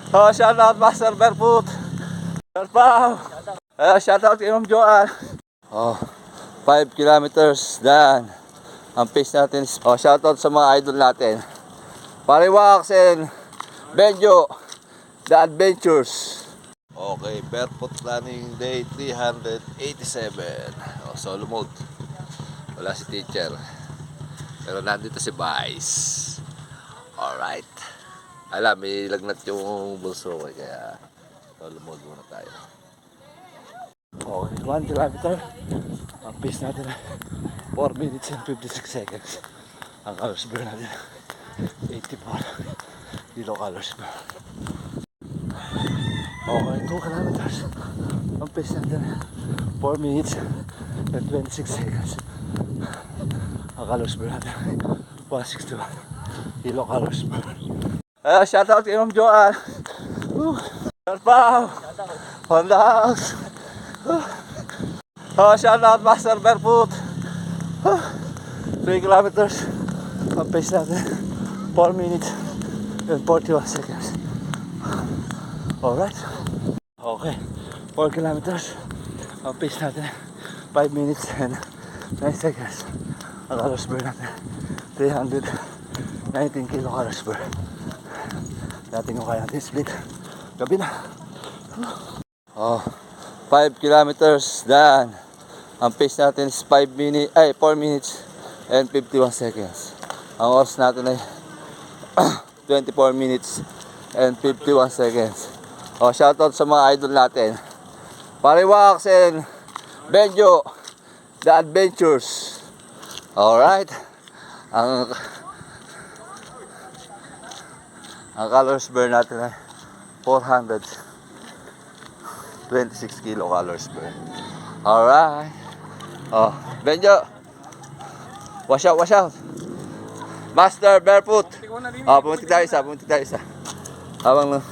Oh, shout out Master Barefoot. Pao. Shout out kay Ma'am Joanne. Oh, 5 kilometers done. Ang pace natin is, oh, shout out sa mga idol natin. Pariwax and Benjo, The Adventures. Okay, barefoot running day 387. Oh, solo mode. Wala si teacher. Pero nandito si Vice. Alright. Alam, may lagnat yung bulso ko kaya solo mode muna tayo. Okay, 1 kilometer. Ang pace natin ay 4 minutes and 56 seconds. Ang calories burn natin 84 kilocalories burn. Okay, 2 kilometers. Ang pace natin 4 minutes and 26 seconds. Ang calories burn natin 161 kilocalories burn. Shout out kay Ma'am Joanne. Shout out on the house. Oh, shout out Master Barefoot. 3 kilometers. Ang pace natin 4 minutes and 41 seconds. Alright. Okay, 4 kilometers. Ang pace natin 5 minutes and 9 seconds. Ang calories burn natin 319 kilocalories burn. Natin yung kaya natin split. Gabi na. Oh, 5 kilometers done. Ang pace natin is 4 minutes and 51 seconds. Ang oras natin ay 24 minutes and 51 seconds. Oh, shoutout sa mga idol natin. Pariwax and Benjo, The Adventures. Alright. Ang calories burn natin ay 426 kilocalories burn. Alright. Oh, Benjo. Wash out, wash out. Master Barefoot. Oh, pumuntik tayo isa. Habang